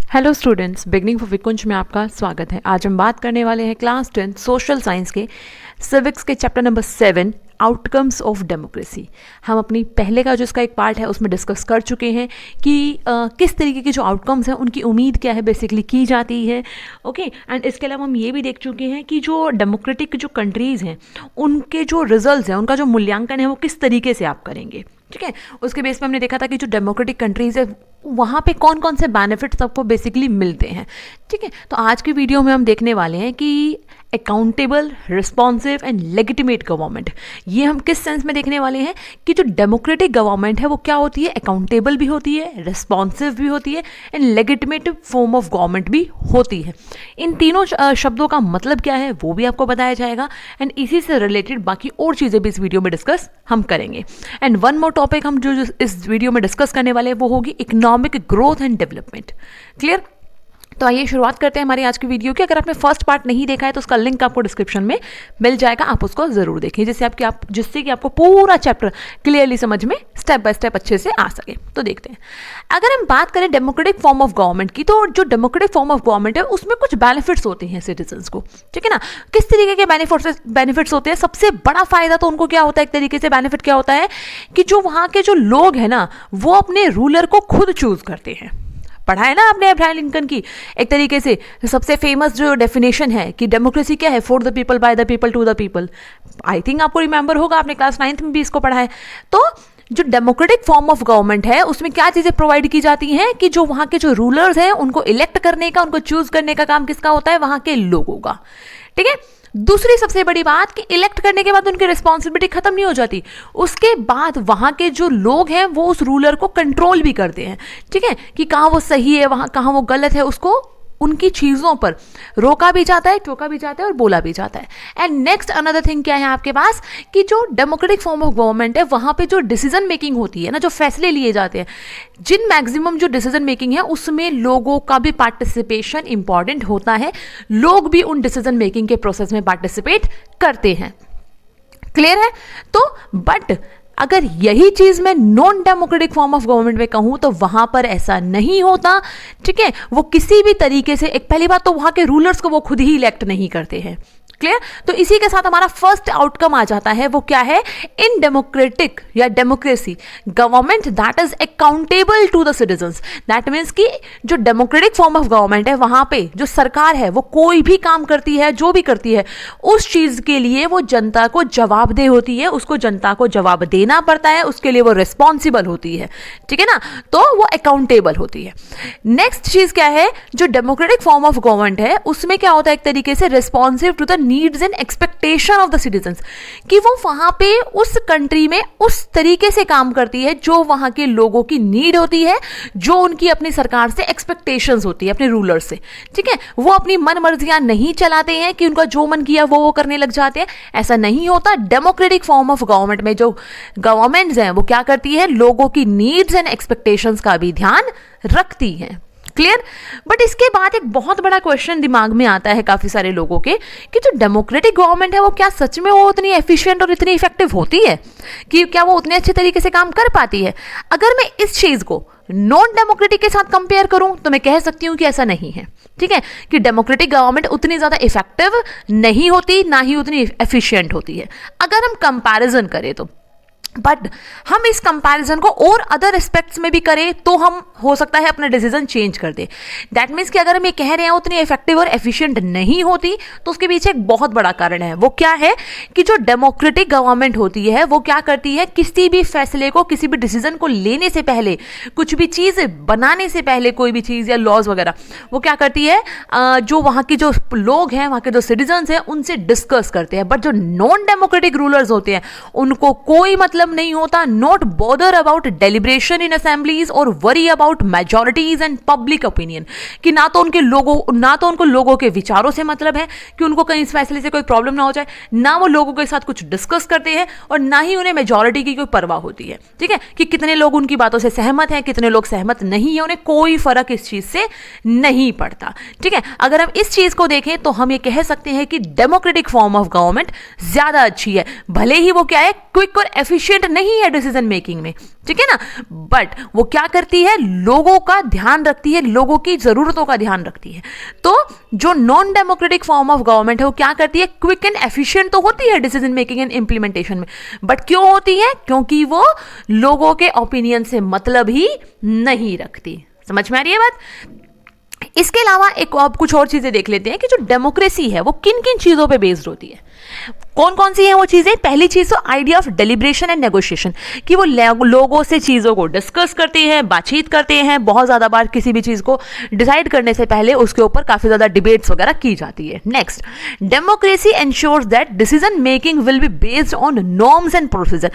Hello students, beginning for विकुंज में आपका स्वागत है। आज हम बात करने वाले हैं क्लास 10 सोशल साइंस के सिविक्स के chapter number 7 outcomes of democracy. हम अपनी पहले का जो इसका एक पार्ट है उसमें डिस्कस कर चुके हैं कि किस तरीके के जो आउटकम्स हैं उनकी उम्मीद क्या है बेसिकली की जाती है। ओके, एंड इसके अलावा हम ये भी देख चुके हैं कि जो डेमोक्रेटिक जो कंट्रीज़ हैं उनके जो रिजल्ट्स हैं, उनका जो मूल्यांकन है वो किस तरीके से आप करेंगे। ठीक है, उसके बेस पे हमने देखा था कि जो डेमोक्रेटिक कंट्रीज़ है वहाँ पे कौन कौन से बेनिफिट्स आपको बेसिकली मिलते हैं। ठीक है, तो आज की वीडियो में हम देखने वाले हैं कि accountable, responsive and legitimate government, ये हम किस सेंस में देखने वाले हैं कि जो डेमोक्रेटिक गवर्नमेंट है वो क्या होती है, अकाउंटेबल भी होती है, रिस्पॉन्सिव भी होती है and legitimate form of government भी होती है। इन तीनों शब्दों का मतलब क्या है वो भी आपको बताया जाएगा एंड इसी से रिलेटेड बाकी और चीज़ें भी इस वीडियो में डिस्कस हम करेंगे। एंड वन मोर टॉपिक हम जो इस वीडियो में डिस्कस करने वाले हैं वो होगी economic growth and development. Clear? तो आइए शुरुआत करते हैं हमारी आज की वीडियो की। अगर आपने फर्स्ट पार्ट नहीं देखा है तो उसका लिंक आपको डिस्क्रिप्शन में मिल जाएगा, आप उसको जरूर देखें जिससे कि आपको पूरा चैप्टर क्लियरली समझ में स्टेप बाय स्टेप अच्छे से आ सके। तो देखते हैं, अगर हम बात करें डेमोक्रेटिक फॉर्म ऑफ गवर्नमेंट की, तो जो डेमोक्रेटिक फॉर्म ऑफ गवर्नमेंट है उसमें कुछ बेनिफिट्स होते हैं सिटीजन्स को। ठीक है ना, किस तरीके के बेनिफिट्स होते हैं? सबसे बड़ा फायदा तो उनको क्या होता है, एक तरीके से बेनिफिट क्या होता है कि जो वहाँ के जो लोग हैं ना वो अपने रूलर को खुद चूज करते हैं। पढ़ा है ना आपने अब्राहम लिंकन की एक तरीके से सबसे फेमस जो डेफिनेशन है कि डेमोक्रेसी क्या है, for the people, by the people, to the people. I think आपको रिमेंबर होगा, आपने क्लास 9th में भी इसको पढ़ा है। तो जो डेमोक्रेटिक फॉर्म ऑफ गवर्नमेंट है उसमें क्या चीजें प्रोवाइड की जाती हैं कि जो वहां के जो रूलर्स हैं उनको इलेक्ट करने का, उनको चूज करने का काम किसका होता है, वहां के लोगों का। ठीक है, दूसरी सबसे बड़ी बात कि इलेक्ट करने के बाद उनकी रिस्पॉन्सिबिलिटी खत्म नहीं हो जाती, उसके बाद वहां के जो लोग हैं वो उस रूलर को कंट्रोल भी करते हैं। ठीक है, कि कहां वो सही है, वहां कहां वो गलत है, उसको उनकी चीजों पर रोका भी जाता है, टोका भी जाता है और बोला भी जाता है। एंड नेक्स्ट अनदर थिंग क्या है आपके पास कि जो डेमोक्रेटिक फॉर्म ऑफ गवर्नमेंट है वहां पे जो डिसीजन मेकिंग होती है ना, जो फैसले लिए जाते हैं, जिन मैक्सिमम जो डिसीजन मेकिंग है उसमें लोगों का भी पार्टिसिपेशन इंपॉर्टेंट होता है। लोग भी उन डिसीजन मेकिंग के प्रोसेस में पार्टिसिपेट करते हैं। क्लियर है? तो बट अगर यही चीज मैं non democratic form of government में कहूं तो वहां पर ऐसा नहीं होता। ठीक है, वो किसी भी तरीके से, एक पहली बात तो वहां के रूलर्स को वो खुद ही इलेक्ट नहीं करते हैं। क्लियर? तो इसी के साथ हमारा फर्स्ट आउटकम आ जाता है, वो क्या है, इन डेमोक्रेटिक या democracy government that is accountable to the citizens. That means कि जो डेमोक्रेटिक फॉर्म ऑफ गवर्नमेंट है वहां पे जो सरकार है वो कोई भी काम करती है, जो भी करती है उस चीज के लिए वो जनता को जवाबदेह होती है, उसको जनता को जवाब देना पड़ता है, उसके लिए वो रिस्पॉन्सिबल होती है। ठीक है ना, तो वो अकाउंटेबल होती है। नेक्स्ट चीज क्या है, जो डेमोक्रेटिक फॉर्म ऑफ गवर्नमेंट है उसमें क्या होता है, एक तरीके से responsive to the needs and expectation of the citizens, कि वो वहां पे उस कंट्री में उस तरीके से काम करती है जो वहां के लोगों की नीड होती है, जो उनकी अपनी सरकार से एक्सपेक्टेशंस होती है, अपने रूलर से। ठीक है, वो अपनी मन मर्जियां नहीं चलाते हैं कि उनका जो मन किया वो करने लग जाते हैं, ऐसा नहीं होता। डेमोक्रेटिक फॉर्म ऑफ गवर्नमेंट में जो गवर्नमेंट्स हैं वो क्या करती है, लोगों की नीड्स एंड एक्सपेक्टेशंस का भी ध्यान रखती है। क्लियर? बट इसके बाद एक बहुत बड़ा क्वेश्चन दिमाग में आता है काफी सारे लोगों के कि जो डेमोक्रेटिक गवर्नमेंट है वो क्या सच में वो उतनी एफिशिएंट और इतनी इफेक्टिव होती है, कि क्या वो उतने अच्छे तरीके से काम कर पाती है? अगर मैं इस चीज को नॉन डेमोक्रेटिक के साथ कंपेयर करूं तो मैं कह सकती हूं कि ऐसा नहीं है। ठीक है, कि डेमोक्रेटिक गवर्नमेंट उतनी ज्यादा इफेक्टिव नहीं होती, ना ही उतनी एफिशिएंट होती है अगर हम कंपैरिजन करें तो। बट हम इस कंपैरिजन को और अदर एस्पेक्ट्स में भी करें तो हम हो सकता है अपना डिसीजन चेंज कर दे। दैट मीन्स कि अगर हम ये कह रहे हैं उतनी इफेक्टिव और एफिशिएंट नहीं होती तो उसके पीछे एक बहुत बड़ा कारण है। वो क्या है कि जो डेमोक्रेटिक गवर्नमेंट होती है वो क्या करती है, किसी भी फैसले को, किसी भी डिसीजन को लेने से पहले, कुछ भी चीज बनाने से पहले, कोई भी चीज या लॉज वगैरह, वो क्या करती है, जो वहां के जो लोग हैं, वहां के जो सिटीजन्स हैं उनसे डिस्कस करते हैं। बट जो नॉन डेमोक्रेटिक रूलर्स होते हैं उनको कोई मतलब नहीं होता, not bother about deliberation in assemblies और worry about majorities and public opinion, कि ना तो उनको लोगों के विचारों से मतलब है कि उनको कहीं इस फैसले से कोई प्रॉब्लम ना हो जाए, ना वो लोगों के साथ कुछ डिस्कस करते हैं और ना ही उन्हें मेजॉरिटी की कोई परवाह होती है। ठीक है, कि कितने लोग उनकी बातों से सहमत हैं, कितने लोग सहमत नहीं है, उन्हें कोई फर्क इस चीज से नहीं पड़ता। ठीक है, अगर हम इस चीज को देखें तो हम ये कह सकते हैं कि डेमोक्रेटिक फॉर्म ऑफ गवर्नमेंट ज्यादा अच्छी है, भले ही वो क्या है, क्विक और एफिशिएंट एफिशिएंट नहीं है डिसीजन मेकिंग में, ठीक है ना, बट वो क्या करती है, लोगों का ध्यान रखती है, लोगों की जरूरतों का ध्यान रखती है। तो जो non democratic form of government है वो क्या करती है, क्विक एंड एफिशिएंट तो होती है डिसीजन मेकिंग एंड इंप्लीमेंटेशन में, बट क्यों होती है, क्योंकि वो लोगों के ओपिनियन से मतलब ही नहीं रखती। समझ में आ रही है बात। इसके अलावा एक अब कुछ और चीजें देख लेते हैं कि जो डेमोक्रेसी है वो किन किन चीजों पे बेस्ड होती है। कौन कौन सी हैं वो चीजें। पहली चीज तो idea of deliberation and negotiation, कि वो लोगों से चीजों को डिस्कस करते हैं, बातचीत करते हैं। बहुत ज्यादा बार किसी भी चीज को डिसाइड करने से पहले उसके ऊपर काफी ज्यादा डिबेट्स वगैरह की जाती है। Next, democracy ensures that decision making will be based on norms and procedure.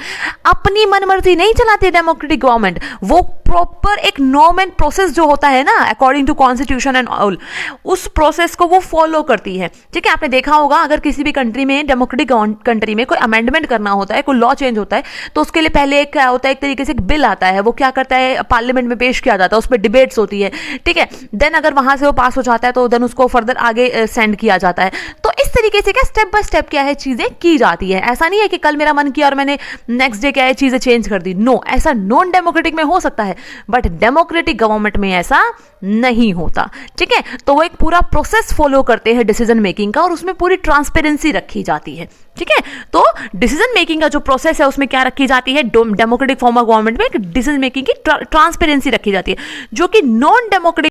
अपनी मनमर्जी नहीं चलाती डेमोक्रेटिक गवर्नमेंट, वो प्रॉपर एक नॉर्म एंड प्रोसेस जो होता है ना, according to constitution and all, उस प्रोसेस को वो फॉलो करती है। ठीक है, आपने देखा होगा अगर किसी भी कंट्री में, डेमोक्रेटिक कंट्री में कोई अमेंडमेंट करना होता है, कोई लॉ चेंज होता है, तो उसके लिए पहले एक क्या होता है, एक तरीके से एक बिल आता है, वो क्या करता है, पार्लियामेंट में पेश किया जाता है, उस पर डिबेट्स होती है। ठीक है, देन अगर वहां से वो पास हो जाता है तो देन उसको फर्दर आगे सेंड किया जाता है। तो इस तरीके से क्या स्टेप बाय स्टेप क्या है चीजें की जाती है। ऐसा नहीं है कि कल मेरा मन किया और मैंने नेक्स्ट डे क्या है चीजें चेंज कर दी। नो, ऐसा नॉन डेमोक्रेटिक में हो सकता है, बट डेमोक्रेटिक गवर्नमेंट में ऐसा नहीं होता। ठीक है, तो वो एक पूरा प्रोसेस फॉलो करते हैं डिसीजन मेकिंग का, और उसमें पूरी ट्रांसपेरेंसी रखी जाती है। ठीक है, तो डिसीजन मेकिंग का जो प्रोसेस है उसमें क्या रखी जाती है, डेमोक्रेटिक फॉर्म ऑफ गवर्नमेंट में डिसीजन मेकिंग की ट्रांसपेरेंसी रखी जाती है, जो कि non democratic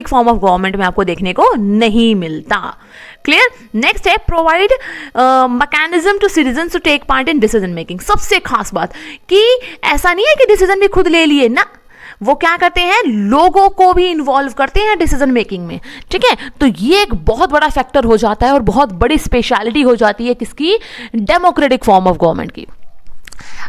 form of government में आपको देखने को नहीं मिलता। क्लियर। नेक्स्ट है provide mechanism to citizen to take part in decision making. सबसे खास बात कि ऐसा नहीं है कि डिसीजन भी खुद ले लिए ना, वो क्या करते हैं, लोगों को भी इन्वॉल्व करते हैं डिसीजन मेकिंग में। ठीक है, तो ये एक बहुत बड़ा फैक्टर हो जाता है और बहुत बड़ी स्पेशलिटी हो जाती है किसकी, डेमोक्रेटिक फॉर्म ऑफ गवर्नमेंट की।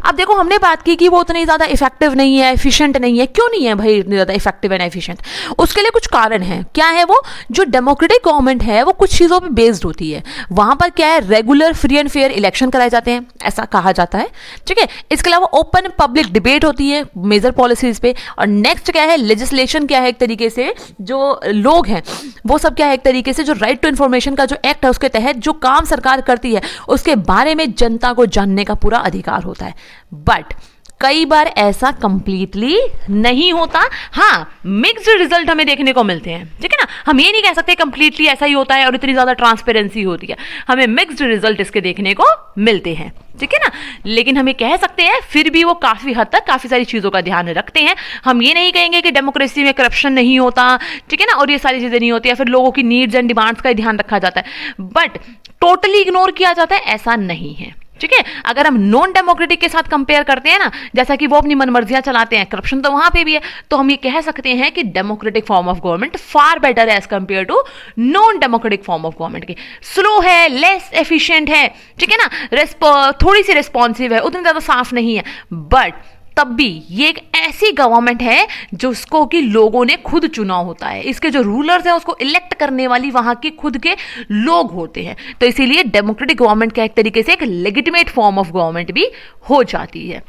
अब देखो, हमने बात की कि वो उतनी ज़्यादा इफेक्टिव नहीं है, एफिशिएंट नहीं है। क्यों नहीं है भाई इतनी ज़्यादा इफेक्टिव एंड एफिशिएंट? उसके लिए कुछ कारण हैं। क्या है वो? जो डेमोक्रेटिक गवर्नमेंट है वो कुछ चीज़ों पे बेस्ड होती है। वहाँ पर क्या है, regular free and fair election कराए जाते हैं, ऐसा कहा जाता है। ठीक है, इसके अलावा ओपन पब्लिक डिबेट होती है मेजर पॉलिसीज पे। और नेक्स्ट क्या है, लेजिस्लेशन क्या है, एक तरीके से जो लोग हैं वो सब क्या है, एक तरीके से जो राइट टू इन्फॉर्मेशन का जो एक्ट है उसके तहत जो काम सरकार करती है उसके बारे में जनता को जानने का पूरा अधिकार होता है। बट कई बार ऐसा कंप्लीटली नहीं होता। हाँ, मिक्स्ड रिजल्ट हमें देखने को मिलते हैं। ठीक है ना, हम ये नहीं कह सकते कंप्लीटली ऐसा ही होता है और इतनी ज्यादा ट्रांसपेरेंसी होती है। हमें मिक्स्ड रिजल्ट इसके देखने को मिलते हैं। ठीक है ना, लेकिन हम ये कह सकते हैं फिर भी वो काफी हद तक काफी सारी चीजों का ध्यान रखते हैं। हम ये नहीं कहेंगे कि डेमोक्रेसी में करप्शन नहीं होता, ठीक है ना, और ये सारी चीजें नहीं होती, या फिर लोगों की नीड्स एंड डिमांड्स का ध्यान रखा जाता है, बट टोटली इग्नोर किया जाता है, ऐसा नहीं है। ठीक है, अगर हम नॉन डेमोक्रेटिक के साथ कंपेयर करते हैं ना, जैसा कि वो अपनी मनमर्जियां चलाते हैं, करप्शन तो वहां पे भी है, तो हम ये कह सकते हैं कि democratic form of government far better है as compare to non democratic form of government की। स्लो है, लेस एफिशिएंट है, ठीक है ना, थोड़ी सी रिस्पॉन्सिव है, उतनी ज्यादा साफ नहीं है, बट तब भी ये एक ऐसी गवर्नमेंट है जिसको कि लोगों ने खुद चुना होता है। इसके जो रूलर्स हैं उसको इलेक्ट करने वाली वहां के खुद के लोग होते हैं। तो इसीलिए डेमोक्रेटिक गवर्नमेंट का एक तरीके से एक लेजिटिमेट फॉर्म ऑफ गवर्नमेंट भी हो जाती है।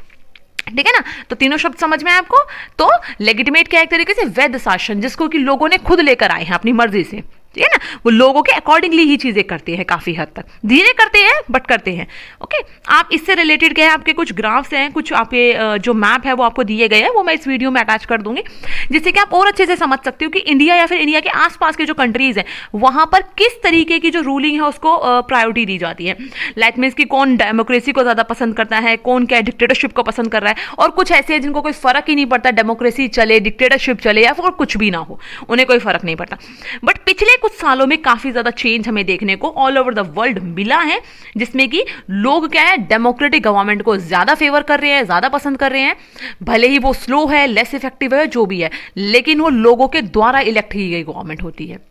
ठीक है ना, तो तीनों शब्द समझ में आए आपको। तो लेजिटिमेट क्या एक तरीके से वैध शासन, जिसको कि लोगों ने खुद लेकर आए हैं अपनी मर्जी से। ठीक है ना, वो लोगों के अकॉर्डिंगली ही चीजें करते हैं, काफी हद तक धीरे करते हैं बट करते हैं। ओके, आप इससे रिलेटेड क्या है, आपके कुछ ग्राफ्स हैं, कुछ आपके जो मैप है वो आपको दिए गए हैं, वो मैं इस वीडियो में अटैच कर दूंगी, जिससे कि आप और अच्छे से समझ सकते हो कि इंडिया या फिर इंडिया के आसपास के जो कंट्रीज हैं वहां पर किस तरीके की जो रूलिंग है उसको प्रायोरिटी दी जाती है। लाइक मीन्स कि कौन डेमोक्रेसी को ज्यादा पसंद करता है, कौन क्या डिक्टेटरशिप को पसंद कर रहा है, और कुछ ऐसे हैं जिनको कोई फर्क ही नहीं पड़ता, डेमोक्रेसी चले, डिक्टेटरशिप चले या फिर कुछ भी ना हो, उन्हें कोई फर्क नहीं पड़ता। बट पिछले कुछ सालों में काफी ज्यादा चेंज हमें देखने को ऑल ओवर द वर्ल्ड मिला है, जिसमें कि लोग क्या है, डेमोक्रेटिक गवर्नमेंट को ज्यादा फेवर कर रहे हैं, ज्यादा पसंद कर रहे हैं। भले ही वो स्लो है, लेस इफेक्टिव है, जो भी है, लेकिन वो लोगों के द्वारा इलेक्ट की गई गवर्नमेंट होती है।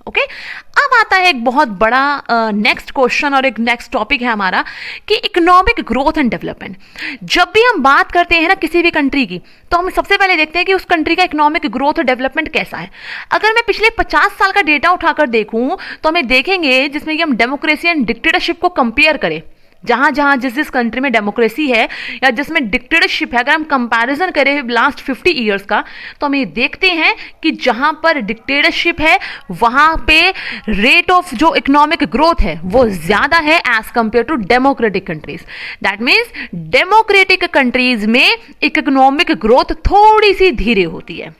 ओके, अब आता है एक बहुत बड़ा नेक्स्ट क्वेश्चन और एक नेक्स्ट टॉपिक है हमारा कि इकोनॉमिक ग्रोथ एंड डेवलपमेंट। जब भी हम बात करते हैं ना किसी भी कंट्री की, तो हम सबसे पहले देखते हैं कि उस कंट्री का इकोनॉमिक ग्रोथ और डेवलपमेंट कैसा है। अगर मैं पिछले 50 साल का डेटा उठाकर देखूं तो हमें देखेंगे जिसमें कि हम डेमोक्रेसी एंड डिक्टेटरशिप को कंपेयर करें, जहां जहां जिस जिस कंट्री में डेमोक्रेसी है या जिसमें डिक्टेटरशिप है, अगर हम कंपैरिजन करें लास्ट 50 ईयर्स का, तो हम ये देखते हैं कि जहां पर डिक्टेटरशिप है वहां पे रेट ऑफ जो इकोनॉमिक ग्रोथ है वो ज्यादा है as compare to democratic countries. That means democratic countries में इकोनॉमिक ग्रोथ थोड़ी सी धीरे होती है।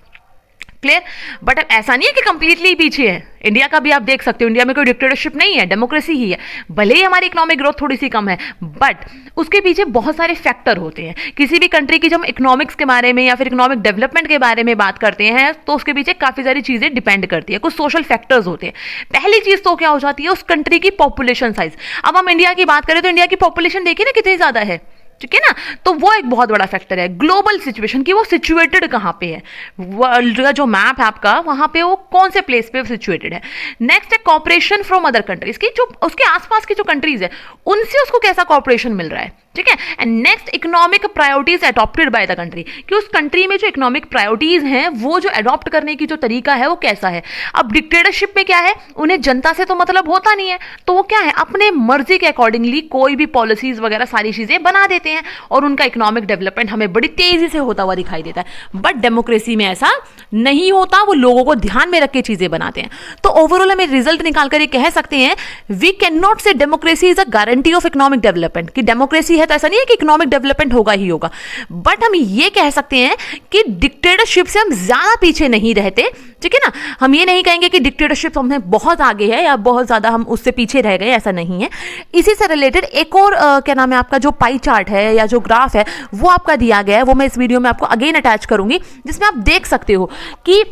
क्लियर? बट ऐसा नहीं है कि कंप्लीटली पीछे है। इंडिया का भी आप देख सकते हो, इंडिया में कोई डिक्टेटरशिप नहीं है, डेमोक्रेसी ही है। भले ही हमारी इकोनॉमिक ग्रोथ थोड़ी सी कम है, बट उसके पीछे बहुत सारे फैक्टर होते हैं। किसी भी कंट्री की जब हम इकोनॉमिक्स के बारे में या फिर इकोनॉमिक डेवलपमेंट के बारे में बात करते हैं तो उसके पीछे काफी सारी चीजें डिपेंड करती है, कुछ सोशल फैक्टर्स होते हैं। पहली चीज तो क्या हो जाती है, उस कंट्री की पॉपुलेशन साइज। अब हम इंडिया की बात करें तो इंडिया की पॉपुलेशन देखिए ना कितनी ज्यादा है, ठीक है ना, तो वो एक बहुत बड़ा फैक्टर है। ग्लोबल सिचुएशन की वो सिचुएटेड कहां पे है, वर्ल्ड का जो मैप है आपका वहां पे वो कौन से प्लेस पे सिचुएटेड है। नेक्स्ट है कॉपरेशन फ्रॉम अदर कंट्रीज की, जो उसके आसपास की जो कंट्रीज है उनसे उसको कैसा कॉपरेशन मिल रहा है, ठीक है। And next economic priorities adopted by the country, कि उस कंट्री में जो इकोनॉमिक प्रायोरिटीज हैं वो जो अडॉप्ट करने की जो तरीका है वो कैसा है। अब डिक्टेटरशिप में क्या है, उन्हें जनता से तो मतलब होता नहीं है, तो वो क्या है अपने मर्जी के अकॉर्डिंगली कोई भी पॉलिसीज वगैरह सारी चीजें बना देते हैं और उनका इकोनॉमिक डेवलपमेंट हमें बड़ी तेजी से होता हुआ दिखाई देता है। बट डेमोक्रेसी में ऐसा नहीं होता, वो लोगों को ध्यान में रख के चीजें बनाते हैं। तो ओवरऑल हमें रिजल्ट निकालकर ये कह सकते हैं, वी कैन नॉट से democracy is a guarantee of economic development, कि डेमोक्रेसी है तो ऐसा नहीं है कि इकोनॉमिक डेवलपमेंट होगा ही होगा। बट हम ये कह सकते हैं कि डिक्टेटरशिप से हम ज्यादा पीछे नहीं रहते, ठीक है ना। हम ये नहीं कहेंगे कि डिक्टेटरशिप हमें बहुत आगे है या बहुत ज्यादा हम उससे पीछे रह गए, ऐसा नहीं है। इसी से रिलेटेड एक और क्या नाम है आपका जो पाई चार्ट है या जो ग्राफ है वो आपका दिया गया है, वो मैं इस वीडियो में आपको अगेन अटैच करूंगी, जिसमें आप देख सकते हो कि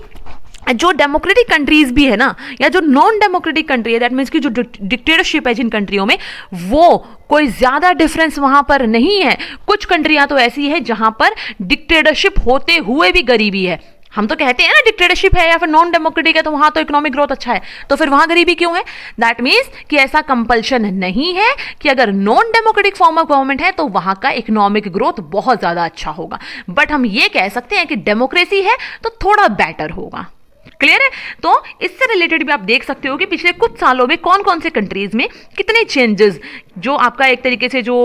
जो डेमोक्रेटिक कंट्रीज भी है ना या जो नॉन डेमोक्रेटिक कंट्री है, दैट मीन्स की जो डिक्टेटरशिप है जिन कंट्रियों में, वो कोई ज्यादा डिफरेंस वहां पर नहीं है। कुछ कंट्रियां तो ऐसी है जहां पर डिक्टेटरशिप होते हुए भी गरीबी है। हम तो कहते हैं ना डिक्टेटरशिप है या फिर नॉन डेमोक्रेटिक है तो वहां तो इकोनॉमिक ग्रोथ अच्छा है, तो फिर वहां गरीबी क्यों है। दैट मीन्स कि ऐसा कंपल्शन नहीं है कि अगर non democratic form of government है तो वहां का इकोनॉमिक ग्रोथ बहुत ज्यादा अच्छा होगा। बट हम ये कह सकते हैं कि डेमोक्रेसी है तो थोड़ा बेटर होगा। क्लियर है? तो इससे रिलेटेड भी आप देख सकते हो कि पिछले कुछ सालों में कौन कौन से कंट्रीज में कितने चेंजेस जो आपका एक तरीके से जो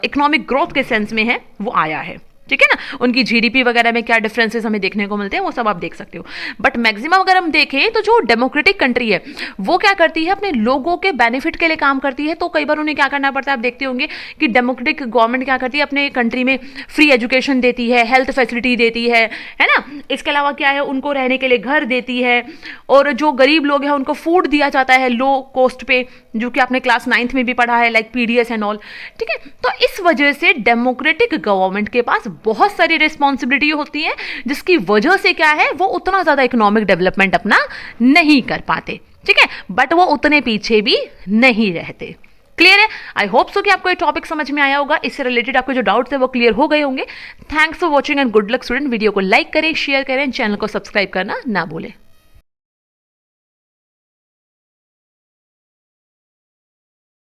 इकोनॉमिक ग्रोथ के सेंस में है वो आया है, ठीक है ना। उनकी जीडीपी वगैरह में क्या डिफरेंसेस हमें देखने को मिलते हैं वो सब आप देख सकते हो। बट मैक्सिमम अगर हम देखें तो जो डेमोक्रेटिक कंट्री है वो क्या करती है, अपने लोगों के बेनिफिट के लिए काम करती है। तो कई बार उन्हें क्या करना पड़ता है, आप देखते होंगे कि डेमोक्रेटिक गवर्नमेंट क्या करती है, अपने कंट्री में फ्री एजुकेशन देती है, हेल्थ फैसिलिटी देती है ना। इसके अलावा क्या है, उनको रहने के लिए घर देती है, और जो गरीब लोग हैं उनको फूड दिया जाता है लो कॉस्ट पे, जो कि आपने क्लास 9th में भी पढ़ा है, लाइक पीडीएस एंड ऑल, ठीक है। तो इस वजह से डेमोक्रेटिक गवर्नमेंट के पास बहुत सारी रिस्पॉन्सिबिलिटी होती है, जिसकी वजह से क्या है वो उतना ज्यादा इकोनॉमिक डेवलपमेंट अपना नहीं कर पाते, ठीक है। बट वो उतने पीछे भी नहीं रहते। क्लियर है? आई होप सो कि आपको ये टॉपिक समझ में आया होगा, इससे रिलेटेड आपके जो डाउट्स है वो क्लियर हो गए होंगे। Thanks for watching and good luck student. Video को लाइक करें, शेयर करें, चैनल को सब्सक्राइब करना ना भूलें।